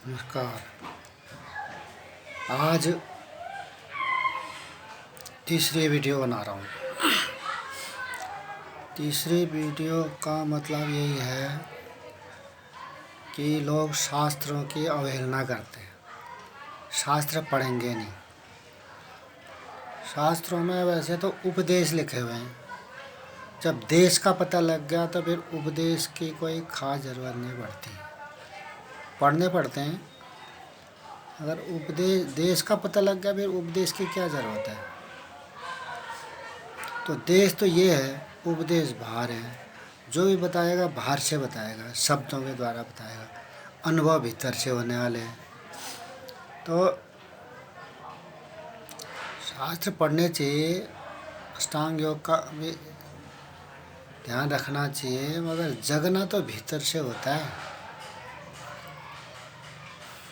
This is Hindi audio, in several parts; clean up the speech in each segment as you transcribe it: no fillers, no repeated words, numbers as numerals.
नमस्कार। आज तीसरी वीडियो बना रहा हूँ। तीसरी वीडियो का मतलब यही है कि लोग शास्त्रों की अवहेलना करते हैं। शास्त्र पढ़ेंगे नहीं। शास्त्रों में वैसे तो उपदेश लिखे हुए हैं। जब देश का पता लग गया तो फिर उपदेश की कोई ख़ास ज़रूरत नहीं पड़ती। पढ़ने पड़ते हैं, अगर उपदेश देश का पता लग गया फिर उपदेश की क्या ज़रूरत है। तो देश तो ये है, उपदेश बाहर है। जो भी बताएगा बाहर से बताएगा, शब्दों के द्वारा बताएगा, अनुभव भीतर से होने वाले हैं। तो शास्त्र पढ़ने चाहिए, अष्टांग योग का भी ध्यान रखना चाहिए, मगर जगना तो भीतर से होता है।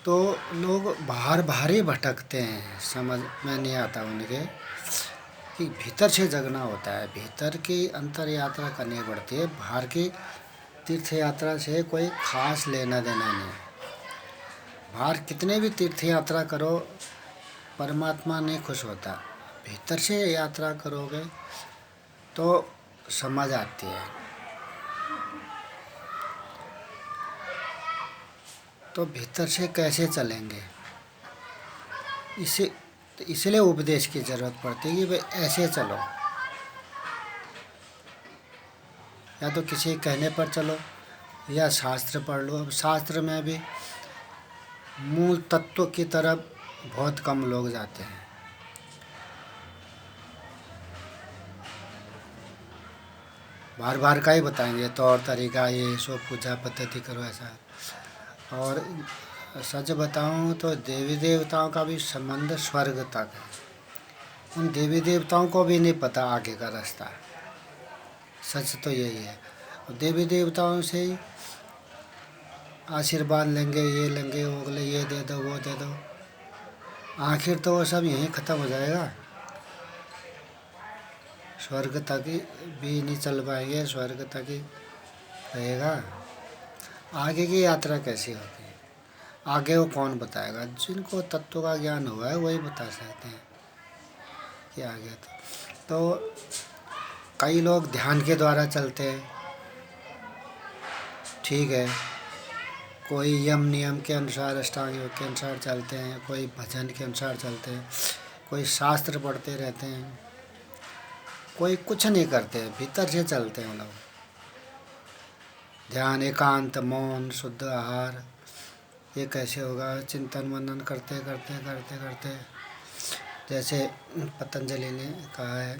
तो लोग बाहर ही भटकते हैं, समझ में नहीं आता उनके कि भीतर से जगना होता है। भीतर की अंतर यात्रा करनी पड़ती है। बाहर की तीर्थ यात्रा से कोई खास लेना देना नहीं। बाहर कितने भी तीर्थ यात्रा करो, परमात्मा नहीं खुश होता। भीतर से यात्रा करोगे तो समझ आती है। तो भीतर से कैसे चलेंगे, इसलिए उपदेश की ज़रूरत पड़ती है कि भाई ऐसे चलो, या तो किसी कहने पर चलो या शास्त्र पढ़ लो। अब शास्त्र में भी मूल तत्व की तरफ बहुत कम लोग जाते हैं। बार बार का ही बताएंगे तौर तरीका, ये सो पूजा पद्धति करो ऐसा। और सच बताऊं तो देवी देवताओं का भी संबंध स्वर्ग तक है। उन देवी देवताओं को भी नहीं पता आगे का रास्ता। सच तो यही है। देवी देवताओं से ही आशीर्वाद लेंगे, ये लेंगे, वो बोले ये दे दो, वो दे दो। आखिर तो वो सब यहीं ख़त्म हो जाएगा। स्वर्ग तक भी नहीं चल पाएंगे, स्वर्ग तक ही रहेगा। आगे की यात्रा कैसी होगी, आगे वो कौन बताएगा। जिनको तत्व का ज्ञान हुआ है वही बता सकते हैं कि आगे। तो कई लोग ध्यान के द्वारा चलते हैं, ठीक है। कोई यम नियम के अनुसार, अष्टांग योग के अनुसार चलते हैं, कोई भजन के अनुसार चलते हैं, कोई शास्त्र पढ़ते रहते हैं, कोई कुछ नहीं करते, भीतर से चलते हैं लोग। ध्यान, एकांत, मौन, शुद्ध आहार, ये कैसे होगा। चिंतन मनन करते करते करते करते, जैसे पतंजलि ने कहा है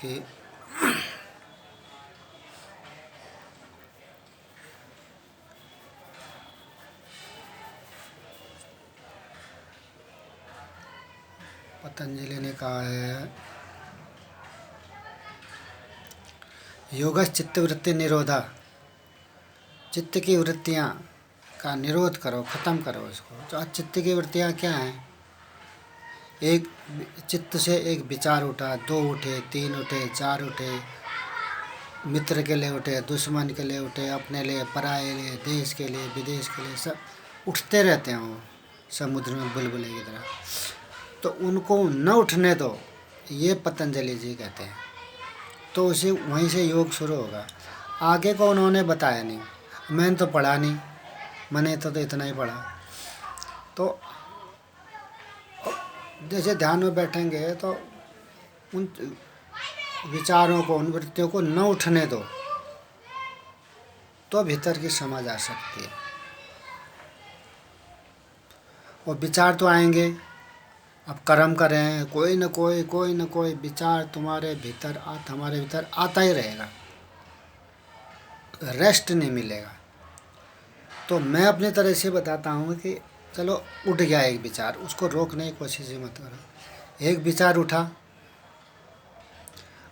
कि पतंजलि ने कहा है, योगः चित्तवृत्ति निरोधा। चित्त की वृत्तियाँ का निरोध करो, ख़त्म करो इसको। तो आज चित्त की वृत्तियाँ क्या हैं। एक चित्त से एक विचार उठा, दो उठे, तीन उठे, चार उठे, मित्र के लिए उठे, दुश्मन के लिए उठे, अपने लिए, पराये लिए, देश के लिए, विदेश के लिए, सब उठते रहते हैं वो समुद्र में बुलबुले की तरह। तो उनको न उठने दो, ये पतंजलि जी कहते हैं। तो उसे वहीं से योग शुरू होगा। आगे को उन्होंने बताया नहीं, मैंने तो पढ़ा नहीं, मैंने तो इतना ही पढ़ा। तो जैसे ध्यान में बैठेंगे तो उन विचारों को, उन वृत्तियों को न उठने दो, तो भीतर की समझ आ सकती है। और विचार तो आएंगे, अब कर्म करें, कोई न कोई विचार तुम्हारे भीतर हमारे भीतर आता ही रहेगा, रेस्ट नहीं मिलेगा। तो मैं अपनी तरह से बताता हूँ कि चलो उठ गया एक विचार, उसको रोकने की कोशिश ही मत करो। एक विचार उठा,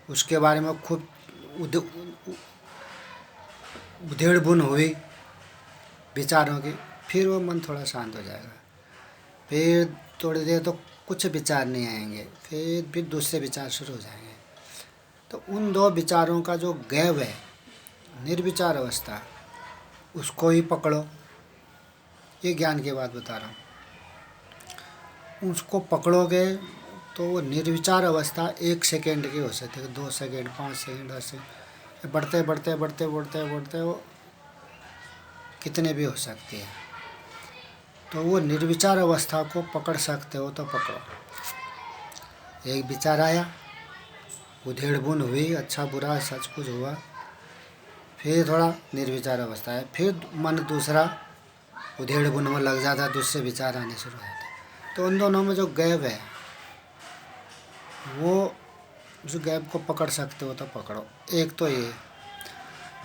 उसके बारे में खूब उधेड़ बुन हुई विचारों की, फिर वो मन थोड़ा शांत हो जाएगा। फिर थोड़ी देर तो कुछ विचार नहीं आएंगे, फिर दूसरे विचार शुरू हो जाएंगे। तो उन दो विचारों का जो गैप है, निर्विचार अवस्था, उसको ही पकड़ो। ये ज्ञान की बात बता रहा हूँ। उसको पकड़ोगे तो वो निर्विचार अवस्था 1 सेकेंड की हो सकती है, 2 सेकेंड, 5 सेकेंड, 10 सेकेंड, बढ़ते बढ़ते बढ़ते बढ़ते बढ़ते वो कितने भी हो सकती है। तो वो निर्विचार अवस्था को पकड़ सकते हो तो पकड़ो। एक विचार आया, उधेड़ बुन हुई, अच्छा बुरा सच कुछ हुआ, फिर थोड़ा निर्विचार अवस्था है, फिर मन दूसरा उधेड़ बुन में लग जाता है, दूसरे विचार आने शुरू हो जाते। तो उन दोनों में जो गैप है, वो उस गैप को पकड़ सकते हो तो पकड़ो। एक तो ये।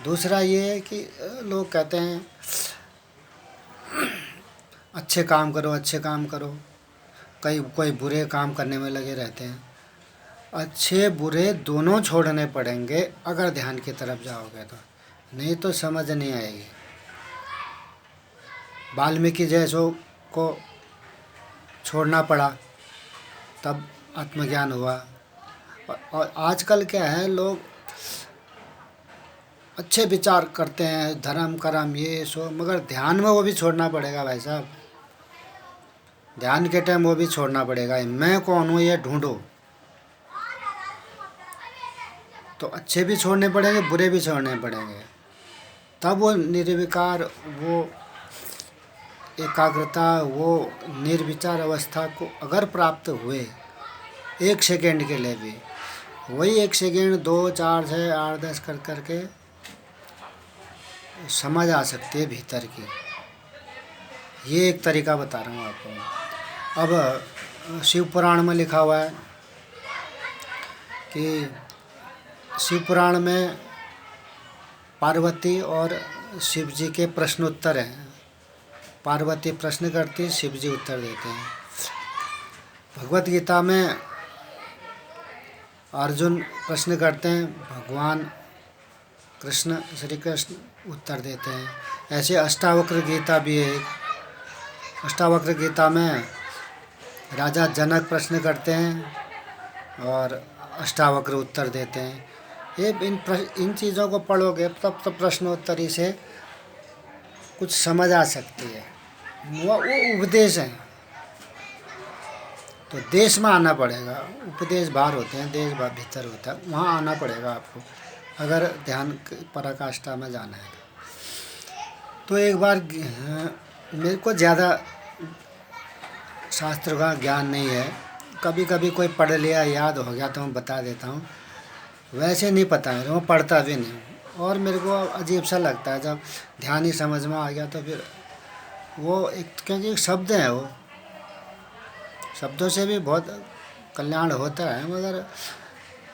दूसरा ये है कि लोग कहते हैं अच्छे काम करो, अच्छे काम करो, कई कोई बुरे काम करने में लगे रहते हैं। अच्छे बुरे दोनों छोड़ने पड़ेंगे अगर ध्यान की तरफ जाओगे तो, नहीं तो समझ नहीं आएगी। वाल्मीकि जैसों को छोड़ना पड़ा तब आत्मज्ञान हुआ। और आजकल क्या है, लोग अच्छे विचार करते हैं, धर्म कर्म ये सो, मगर ध्यान में वो भी छोड़ना पड़ेगा भाई साहब। ध्यान के टाइम वो भी छोड़ना पड़ेगा। मैं कौन हूँ ये ढूंढो। तो अच्छे भी छोड़ने पड़ेंगे, बुरे भी छोड़ने पड़ेंगे, तब वो निर्विकार, वो एकाग्रता, वो निर्विचार अवस्था को अगर प्राप्त हुए 1 सेकेंड के लिए भी, वही 1 सेकेंड 2 4 6 8 10 कर करके समझ आ सकती है भीतर की। ये एक तरीका बता रहा हूँ आपको। अब शिव पुराण में लिखा हुआ है कि शिव पुराण में पार्वती और शिव जी के प्रश्नोत्तर हैं। पार्वती प्रश्न करती, शिव जी उत्तर देते हैं। भगवत गीता में अर्जुन प्रश्न करते हैं, भगवान कृष्ण, श्री कृष्ण उत्तर देते हैं। ऐसे अष्टावक्र गीता भी है। अष्टावक्र गीता में राजा जनक प्रश्न करते हैं और अष्टावक्र उत्तर देते हैं। ये इन चीज़ों को पढ़ोगे तब तो प्रश्नोत्तरी से कुछ समझ आ सकती है। वो उपदेश है। तो देश में आना पड़ेगा। उपदेश बाहर होते हैं, देश बाहर भीतर होता है, वहाँ आना पड़ेगा आपको अगर ध्यान पराकाष्ठा में जाना है। तो एक बार मेरे को ज़्यादा शास्त्र का ज्ञान नहीं है, कभी कभी कोई पढ़ लिया, याद हो गया तो मैं बता देता हूँ। वैसे नहीं पता है, मैं पढ़ता भी नहीं हूँ। और मेरे को अजीब सा लगता है जब ध्यान ही समझ में आ गया तो फिर वो एक, क्योंकि शब्द हैं, वो शब्दों से भी बहुत कल्याण होता है, मगर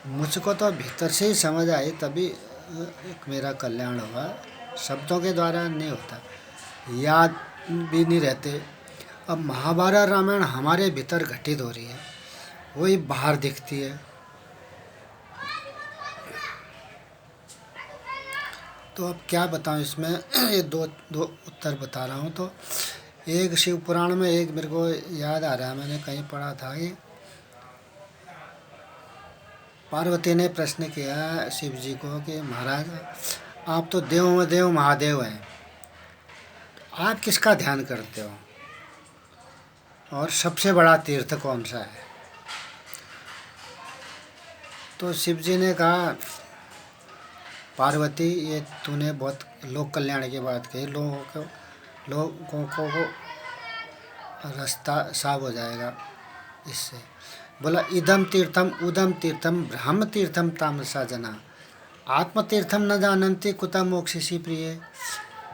मुझको तो भीतर से ही समझ आई तभी मेरा कल्याण हुआ। शब्दों के द्वारा नहीं होता, याद भी नहीं रहते। अब महाभारत रामायण हमारे भीतर घटित हो रही है, वही बाहर दिखती है। तो अब क्या बताऊं इसमें, ये दो दो उत्तर बता रहा हूँ। तो एक शिव पुराण में, एक मेरे को याद आ रहा है, मैंने कहीं पढ़ा था कि पार्वती ने प्रश्न किया शिव जी को कि महाराज आप तो देव में देव महादेव हैं, आप किसका ध्यान करते हो और सबसे बड़ा तीर्थ कौन सा है? तो शिव जी ने कहा, पार्वती ये तूने बहुत लोक कल्याण की बात कही, लोगों को रास्ता साफ हो जाएगा इससे। बोला इदम तीर्थम उदम तीर्थम ब्रह्म तीर्थम तामसा जना, आत्म तीर्थम न जानन्ति कुता मोक्षसी प्रिय।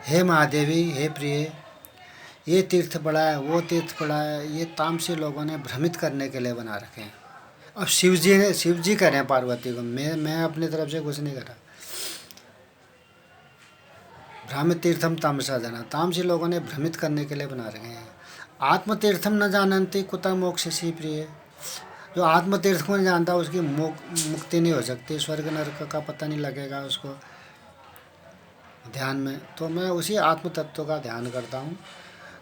हे महादेवी, हे प्रिय, ये तीर्थ बड़ा है, वो तीर्थ बड़ा है, ये तामसी लोगों ने भ्रमित करने के लिए बना रखे हैं। अब शिव जी कह रहे हैं पार्वती को, मैं अपनी तरफ से कुछ नहीं कर रहा। ब्रह्म तीर्थम तामसा जना, तामसी लोगों ने भ्रमित करने के लिए बना रखे हैं। आत्म तीर्थम न जानन्ति कुता मोक्षसी प्रिय, जो आत्म तीर्थ को नहीं जानता उसकी मुक्ति नहीं हो सकती, स्वर्ग नरक का पता नहीं लगेगा उसको ध्यान में। तो मैं उसी आत्म तत्व का ध्यान करता हूँ,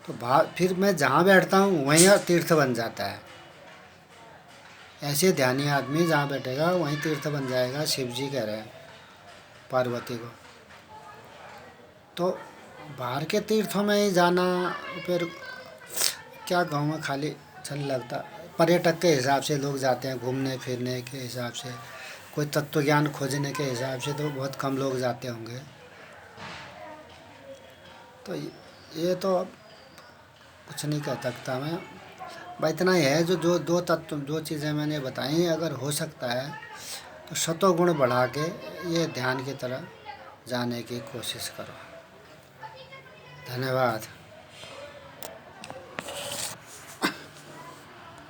तो फिर मैं जहाँ बैठता हूँ वहीं तीर्थ बन जाता है। ऐसे ध्यानी आदमी जहाँ बैठेगा वहीं तीर्थ बन जाएगा, शिव जी कह रहे हैं पार्वती को। तो बाहर के तीर्थों में ही जाना, फिर क्या कहूँ मैं, खाली चल लगता। पर्यटक के हिसाब से लोग जाते हैं, घूमने फिरने के हिसाब से, कोई तत्व ज्ञान खोजने के हिसाब से तो बहुत कम लोग जाते होंगे। तो ये तो कुछ नहीं कह सकता मैं। भाई इतना ही है, जो जो दो तत्व, दो चीज़ें मैंने बताई, अगर हो सकता है तो सतोगुण बढ़ा के ये ध्यान की तरह जाने की कोशिश करो। धन्यवाद।